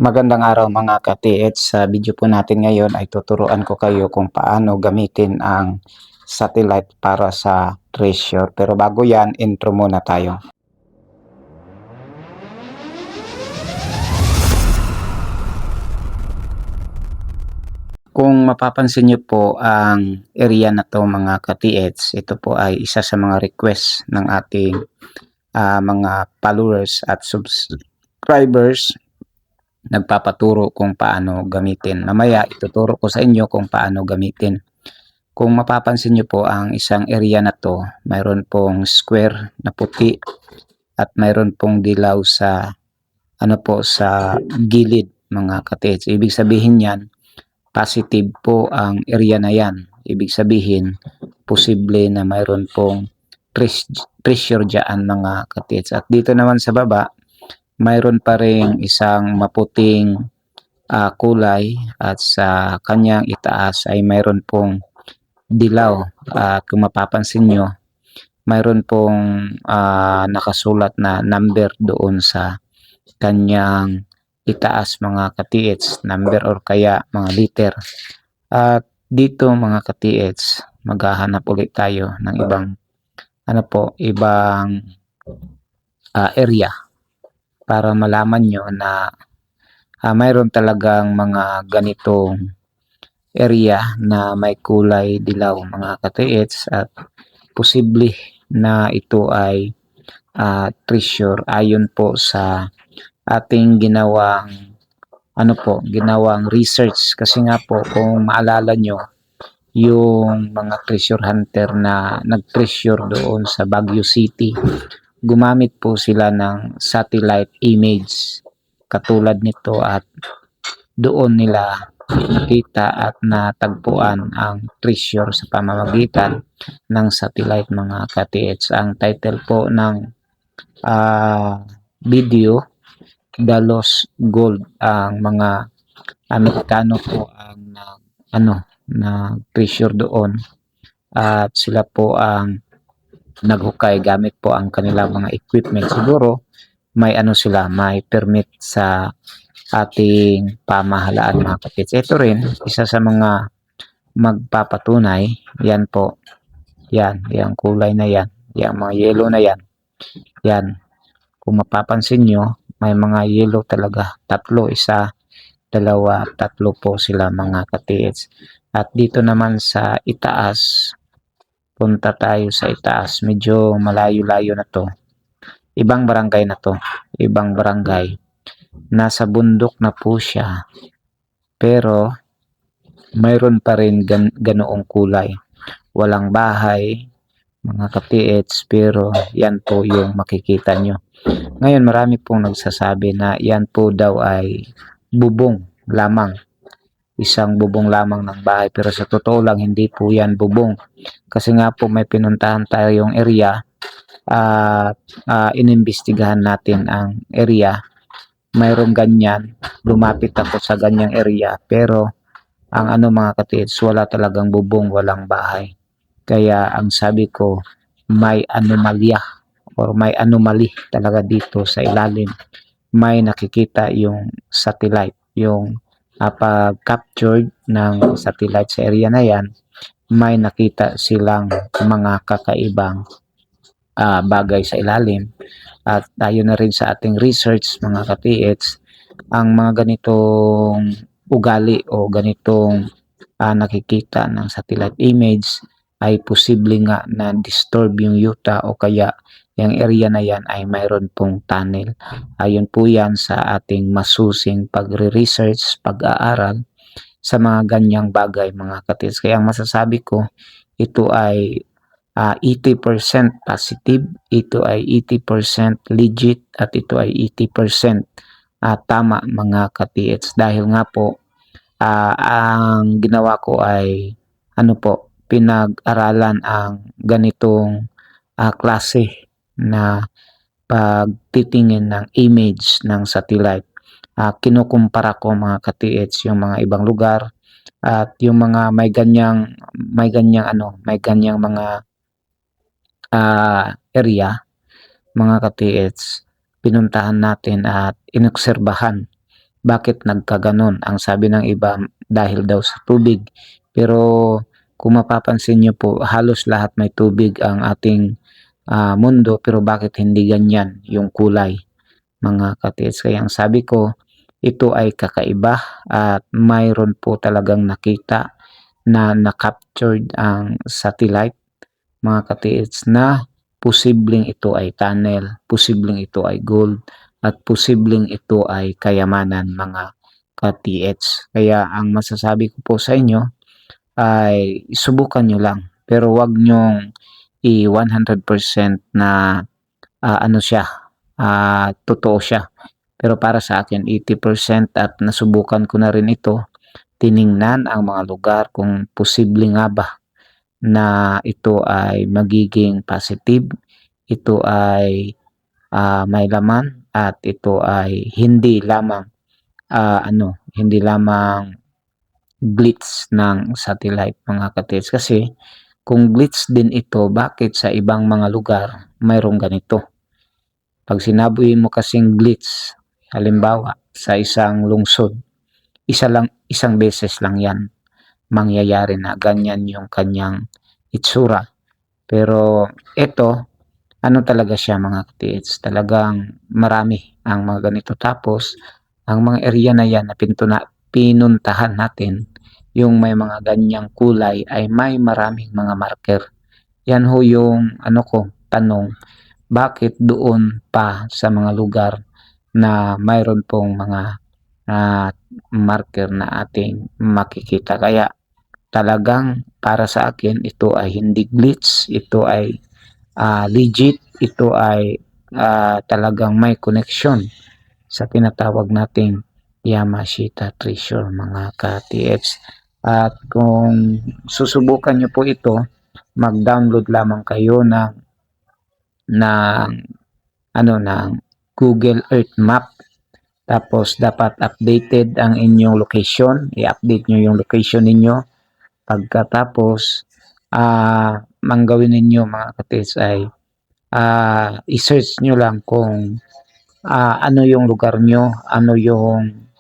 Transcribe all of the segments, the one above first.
Magandang araw mga ka-TH. Sa video po natin ngayon ay tuturuan ko kayo kung paano gamitin ang satellite para sa treasure. Pero bago yan, intro muna tayo. Kung mapapansin nyo po ang area na to mga ka-TH, ito po ay isa sa mga request ng ating mga followers at subscribers. Nagpapaturo kung paano gamitin. Mamaya ituturo ko sa inyo kung paano gamitin. Kung mapapansin nyo po ang isang area na to, mayroon pong square na puti at mayroon pong dilaw sa sa gilid mga ka-TH. Ibig sabihin yan, positive po ang area na yan. Ibig sabihin, posible na mayroon pong treasure dyan mga ka-TH. At dito naman sa baba, mayroon pa rin isang maputing kulay at sa kanyang itaas ay mayroon pong dilaw. Kung mapapansin nyo, mayroon pong nakasulat na number doon sa kanyang itaas mga ka-TH, number or kaya mga liter. At dito mga ka-TH, maghahanap ulit tayo ng ibang area para malaman nyo na mayroon talagang mga ganitong area na may kulay dilaw mga ka-TH at posible na ito ay treasure ayon po sa ating ginawang research. Kasi nga po kung maalala nyo, yung mga treasure hunter na nag-treasure doon sa Baguio City, gumamit po sila ng satellite image katulad nito at doon nila nakita at natagpuan ang treasure sa pamamagitan ng satellite mga ka-TH. Ang title po ng video, The Lost Gold. Ang mga Amerikano po ang na treasure doon at sila po ang naghukay gamit po ang kanilang mga equipment. Siguro may may permit sa ating pamahalaan mga kapits. Ito rin isa sa mga magpapatunay. Yan po, yung kulay na yan, yung mga yellow na yan, kung mapapansin nyo, may mga yellow talaga, tatlo, isa, dalawa, tatlo po sila mga ka-TH. At dito naman sa itaas, punta tayo sa itaas, medyo malayo-layo na to, ibang barangay na to, ibang barangay, nasa bundok na po siya, pero mayroon pa rin ganoong kulay, walang bahay mga ka-TH, pero yan po yung makikita nyo. Ngayon marami pong nagsasabi na yan po daw ay bubong lamang, isang bubong lamang ng bahay, pero sa totoo lang hindi po yan bubong. Kasi nga po may pinuntahan tayong area at inimbestigahan natin ang area, mayroong ganyan, lumapit ako sa ganyang area, pero ang mga ka-TH, wala talagang bubong, walang bahay. Kaya ang sabi ko, may anomalya or may anomaly talaga dito sa ilalim. May nakikita yung satellite, yung pag-captured ng satellite sa area na yan, may nakita silang mga kakaibang bagay sa ilalim. At tayo na rin sa ating research mga ka-TH, ang mga ganitong ugali o ganitong nakikita ng satellite image ay posible nga na disturb yung yuta o kaya yung area na yan ay mayroon pong tunnel. Ayon po yan sa ating masusing pagre-research, pag-aaral sa mga ganyang bagay mga ka-TH. Kaya ang masasabi ko, ito ay 80% positive, ito ay 80% legit, at ito ay 80% tama mga ka-TH. Dahil nga po, ang ginawa ko ay pinag-aralan ang ganitong klase na pagtitingin ng image ng satellite. Kinukumpara ko mga ka-TH yung mga ibang lugar at yung mga may ganyang mga area mga ka-TH, pinuntahan natin at inobserbahan bakit nagkaganon. Ang sabi ng iba dahil daw sa tubig. Pero kung mapapansin niyo po, halos lahat may tubig ang ating mundo, pero bakit hindi ganyan yung kulay, mga katiits? Kaya ang sabi ko, ito ay kakaiba at mayroon po talagang nakita na na-captured ang satellite, mga katiits, na posibleng ito ay tunnel, posibleng ito ay gold, at posibleng ito ay kayamanan, mga ka-TH. Kaya ang masasabi ko po sa inyo ay subukan nyo lang. Pero wag nyong i-100% na ano siya, totoo siya. Pero para sa akin 80% at nasubukan ko na rin ito. Tiningnan ang mga lugar kung posible nga ba na ito ay magiging positive, ito ay may laman, at ito ay hindi lamang hindi lamang glitch ng satellite, mga katids. Kasi kung glitch din ito, bakit sa ibang mga lugar mayroong ganito? Pag sinabi mo kasing glitch, halimbawa sa isang lungsod, isang beses lang yan mangyayari na ganyan yung kanyang itsura. Pero ito, ano talaga siya, mga katids, talagang marami ang mga ganito. Tapos ang mga area na yan na pinuntahan natin, yung may mga ganyang kulay, ay may maraming mga marker. Yan ho yung tanong, bakit doon pa sa mga lugar na mayroon pong mga marker na ating makikita? Kaya talagang para sa akin, ito ay hindi glitch, ito ay legit, ito ay talagang may connection sa tinatawag nating Yamashita Treasure, mga ka-TX. At kung susubukan nyo po ito, mag-download lamang kayo ng ng Google Earth Map. Tapos dapat updated ang inyong location, i-update nyo yung location ninyo. Pagkatapos ang gawin ninyo, mga katis, ay i-search nyo lang kung ano yung lugar nyo, ano yung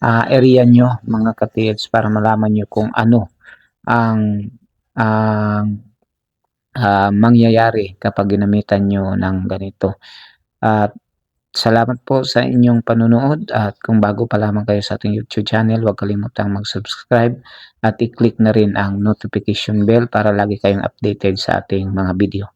area nyo, mga katids, para malaman nyo kung ano ang mangyayari kapag ginamitan nyo ng ganito. At salamat po sa inyong panunood, at kung bago pa lamang kayo sa ating YouTube channel, huwag kalimutang mag-subscribe at i-click na rin ang notification bell para lagi kayong updated sa ating mga video.